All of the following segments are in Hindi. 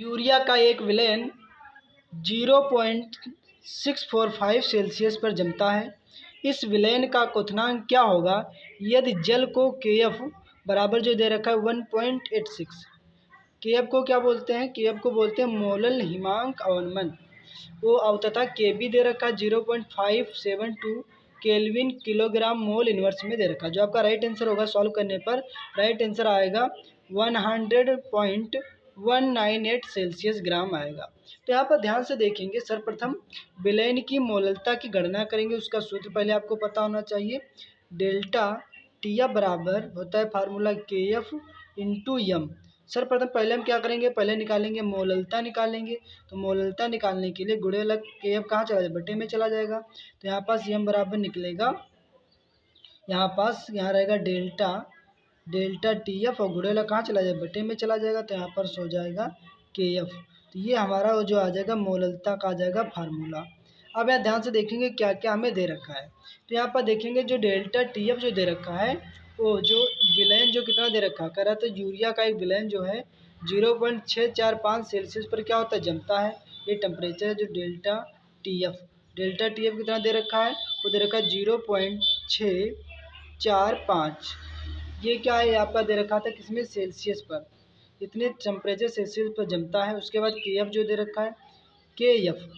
यूरिया का एक विलेन 0.645 सेल्सियस पर जमता है। इस विलेन का क्वथनांक क्या होगा यदि जल को Kf बराबर जो दे रखा है 1.86। Kf को क्या बोलते हैं? Kf को बोलते हैं मोलल हिमांक अवनमन। वो तथा Kb दे रखा है 0.572 केल्विन किलोग्राम मोल इनवर्स में दे रखा है। जो आपका राइट आंसर होगा सॉल्व करने पर राइट आंसर आएगा 100.198 सेल्सियस ग्राम आएगा। तो यहाँ पर ध्यान से देखेंगे, सर्वप्रथम विलेन की मोललता की गणना करेंगे। उसका सूत्र पहले आपको पता होना चाहिए। डेल्टा टी एफ बराबर होता है फार्मूला के एफ इंटू यम। सर्वप्रथम पहले हम क्या करेंगे, पहले निकालेंगे मोललता निकालेंगे। तो मोललता निकालने के लिए गुणेला के एफ कहाँ चला जाएगा, बटे में चला जाएगा। तो यहाँ पास यम बराबर निकलेगा, यहाँ रहेगा डेल्टा टी एफ और गुणेला कहाँ चला जाएगा, बटे में चला जाएगा। तो यहाँ पर सो जाएगा के एफ। तो ये हमारा जो आ जाएगा मोललता का आ जाएगा फार्मूला। अब यहाँ ध्यान से देखेंगे क्या क्या हमें दे रखा है। तो यहाँ पर देखेंगे जो डेल्टा टी एफ जो दे रखा है वो जो विलेन जो कितना दे रखा है, कह रहा था यूरिया का एक विलेन जो है 0.645 सेल्सियस पर क्या होता है, जमता है। ये टेम्परेचर है जो डेल्टा टी एफ कितना दे रखा है, वो दे रखा है 0.645। ये क्या है आपका दे रखा था किसमें, सेल्सियस पर। इतने टेम्परेचर सेल्सियस पर जमता है। उसके बाद के एफ जो दे रखा है के एफ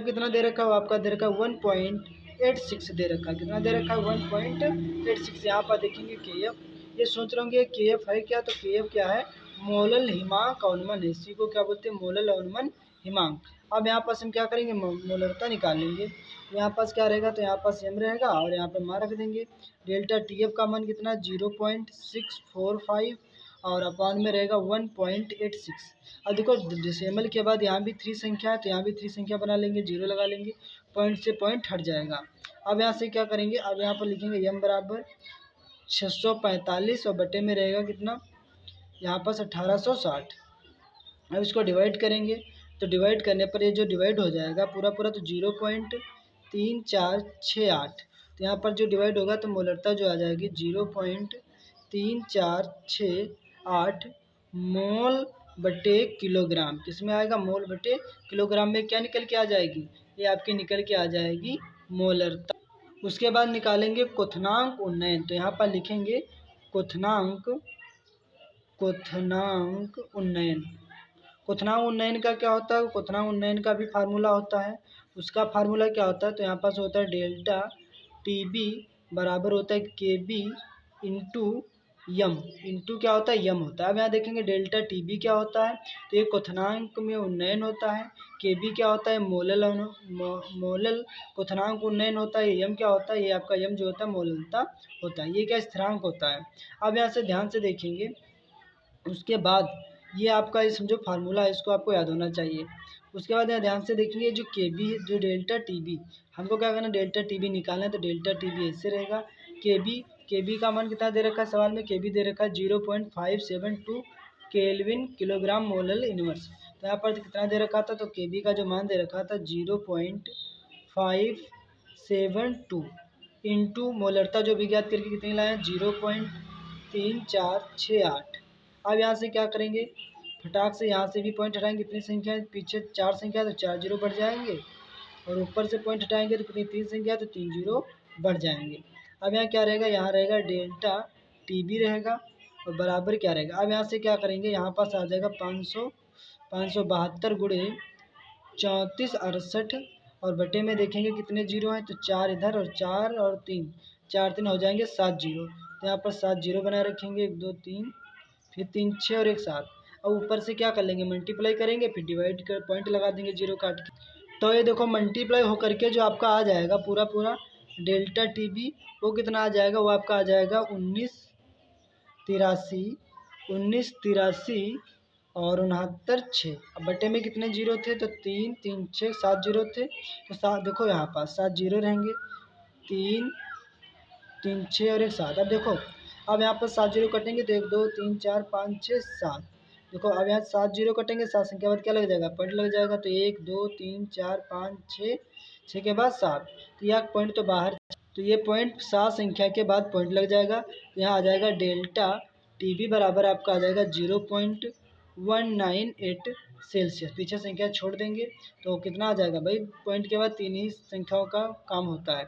कितना दे रखा है, आपका दे रखा है 1.86 दे रखा है। कितना दे रखा है 1.86। यहाँ पर देखेंगे के एफ, ये सोच रहे होंगे के एफ है क्या, तो के एफ क्या है, मोलल हिमांक अवनमन है। इसी को क्या बोलते हैं, मोलल अवनमन हिमांक। अब यहाँ पास हम क्या करेंगे, मोलरता निकालेंगे। यहाँ पास क्या रहेगा, तो यहाँ पास एम रहेगा और यहाँ पर मान रख देंगे। डेल्टा टी एफ का मान कितना 0.645 और अपान में रहेगा 1.86। अब देखो डेसिमल के बाद यहाँ भी 3 संख्या है, तो यहाँ भी 3 संख्या बना लेंगे, 0 लगा लेंगे, पॉइंट से पॉइंट हट जाएगा। अब यहाँ से क्या करेंगे, अब यहाँ पर लिखेंगे यम बराबर 645 और बटे में रहेगा कितना, यहाँ पास 1860। अब इसको डिवाइड करेंगे, तो डिवाइड करने पर ये जो डिवाइड हो जाएगा पूरा पूरा तो 0.3468। तो यहाँ पर जो डिवाइड होगा तो मोलरता जो आ जाएगी 0.3468 मोल बटे किलोग्राम। किस में आएगा, मोल बटे किलोग्राम में क्या निकल के आ जाएगी, ये आपकी निकल के आ जाएगी मोलरता। उसके बाद निकालेंगे क्वथनांक उन्नयन। तो यहाँ पर लिखेंगे क्वथनांक उन्नयन। क्वथनांक उन्नयन का क्या होता है, क्वथनांक उन्नयन का भी फार्मूला होता है। उसका फार्मूला क्या होता है, तो यहाँ पास होता है डेल्टा टी बी बराबर होता है के बी इंटू यम। इंटू क्या होता है, यम होता है। अब यहाँ देखेंगे डेल्टा टी बी क्या होता है, तो ये क्वथनांक में उन्नयन होता है। के बी क्या होता है, मोलल क्वथनांक उन्नयन होता है। यम क्या होता है, ये आपका यम जो होता है मोललता होता है। ये क्या स्थिरांक होता है। अब यहाँ से ध्यान से देखेंगे, उसके बाद ये आपका ये समझो फार्मूला है, इसको आपको याद होना चाहिए। उसके बाद यहाँ ध्यान से देखिए जो के बी जो डेल्टा टी बी, हमको क्या करना, डेल्टा टी बी निकालना है। तो डेल्टा टी बी ऐसे रहेगा, के बी का मान कितना दे रखा है सवाल में, के बी दे रखा है 0.572 केल्विन किलोग्राम मोलल इनवर्स। तो यहाँ पर कितना दे रखा था, तो के बी का जो मान दे रखा था 0.572 इंटू मोलरता जो भी ज्ञात करके कितनी लाए 0.3468। अब यहाँ से क्या करेंगे, फटाक से यहाँ से भी पॉइंट हटाएंगे। कितनी संख्या है, पीछे 4 संख्या तो 4 जीरो बढ़ जाएंगे, और ऊपर से पॉइंट हटाएंगे तो कितनी 3 संख्या तो 3 जीरो बढ़ जाएंगे। अब यहाँ क्या रहेगा, यहाँ रहेगा डेल्टा टी बी रहेगा और बराबर क्या रहेगा। अब यहाँ से क्या करेंगे, यहाँ पास आ जाएगा 572 गुणे 3468 और बटे में देखेंगे कितने जीरो हैं, तो 4 इधर और 4 और 3, 4 3 हो जाएंगे 7 जीरो। तो यहाँ पर 7 जीरो बनाए रखेंगे, 1 2 3, फिर 3 6 और 1 7। अब ऊपर से क्या कर लेंगे, मल्टीप्लाई करेंगे, फिर डिवाइड कर पॉइंट लगा देंगे जीरो काट के। तो ये देखो मल्टीप्लाई होकर के जो आपका आ जाएगा पूरा पूरा डेल्टा टी बी वो कितना आ जाएगा, वो आपका आ जाएगा 1983 और 69 अब बटे में कितने जीरो थे, तो 3 3 6 7 जीरो थे। तो 7 देखो यहाँ पास 7 जीरो रहेंगे, 3 3 6 और 1 7। अब देखो अब यहाँ पर 7 जीरो कटेंगे तो 1 2 3 4 5 6 7। देखो अब यहाँ 7 जीरो कटेंगे, 7 संख्या बाद क्या लग जाएगा, पॉइंट लग जाएगा। तो 1 2 3 4 5 6, 6 के बाद 7, तो यह पॉइंट तो बाहर, तो ये पॉइंट 7 संख्या के बाद पॉइंट लग जाएगा। तो यहाँ आ जाएगा डेल्टा टी बी बराबर आपका आ जाएगा 198 सेल्सियस। पीछे संख्या छोड़ देंगे तो कितना आ जाएगा भाई, पॉइंट के बाद 3 ही संख्याओं का काम होता है,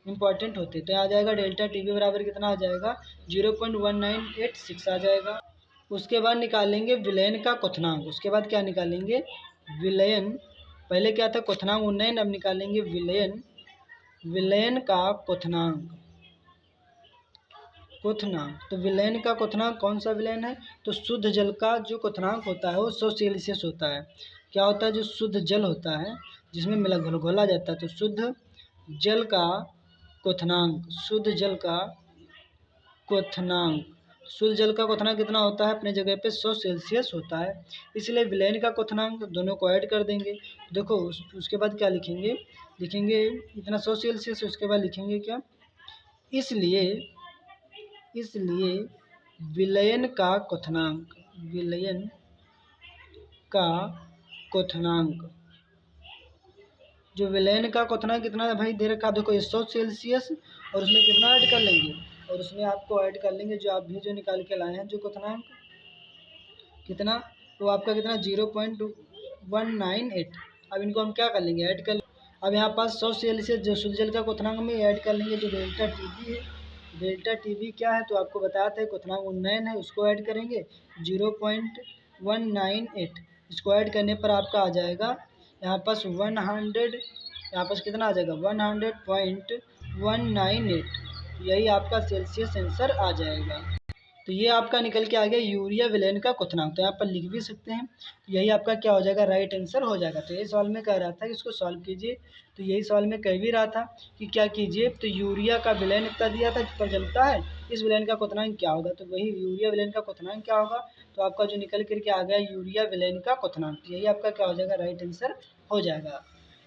इंपॉर्टेंट होते हैं। तो यहाँ आ जाएगा डेल्टा टी बी बराबर कितना आ जाएगा, 0.1986 आ जाएगा। उसके बाद निकालेंगे विलयन का क्वथनांक। उसके बाद क्या निकालेंगे, विलयन, पहले क्या था क्वथनांक उन्नयन, अब निकालेंगे विलयन, विलयन का क्वथनांक। क्वथनांक, तो विलयन का क्वथनांक कौन सा विलयन है, तो शुद्ध जल का जो क्वथनांक होता है वो 100 सेल्सियस होता है। क्या होता है, जो शुद्ध जल होता है जिसमें मिला घोला जाता है, तो शुद्ध जल का क्वथनांक, शुद्ध जल का क्वथनांक, शुद्ध जल का क्वथनांक कितना होता है, अपने जगह पे 100 सेल्सियस होता है। इसलिए विलयन का क्वथनांक दोनों को ऐड कर देंगे। देखो उसके बाद क्या लिखेंगे, लिखेंगे इतना 100 सेल्सियस, उसके बाद लिखेंगे क्या, इसलिए, इसलिए विलयन का क्वथनांक, विलयन का क्वथनांक, जो विलयन का क्वथनांक कितना भाई दे रखा, देखो 100 सेल्सियस और उसमें कितना ऐड कर लेंगे, और उसमें आपको ऐड कर लेंगे जो आप भी जो निकाल के लाए हैं जो क्वथनांक कितना, तो आपका कितना 0.198। अब इनको हम क्या कर लेंगे, ऐड कर। अब यहाँ पास 100 सेल्सियस जो शुद्ध जल का क्वथनांक में ऐड कर लेंगे जो डेल्टा टी बी है। डेल्टा टी बी क्या है, तो आपको बताया था क्वथनांक उन्नयन है, उसको ऐड करेंगे 0.198। इसको ऐड करने पर आपका आ जाएगा यहाँ पास 100, यहाँ पास कितना आ जाएगा 100.198। यही आपका सेल्सियस आंसर आ जाएगा। तो ये आपका निकल के आ गया यूरिया विलयन का क्वथनांक। तो यहाँ पर लिख भी सकते हैं, तो यही आपका क्या हो जाएगा, राइट आंसर हो जाएगा। तो यही सवाल में कह रहा था कि इसको सॉल्व कीजिए। तो यही सवाल में कह भी रहा था कि क्या कीजिए, तो यूरिया का विलयन इतना दिया था पर जलता है, इस विलयन का क्वथनांक क्या होगा, तो वही यूरिया विलयन का क्वथनांक क्या होगा, तो आपका जो निकल करके आ गया यूरिया विलयन का क्वथनांक। यही आपका क्या हो जाएगा, राइट आंसर हो जाएगा।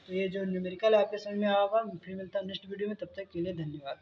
तो ये जो न्यूमेरिकल आपके समझ में आया होगा। फिर मिलता है नेक्स्ट वीडियो में, तब तक के लिए धन्यवाद।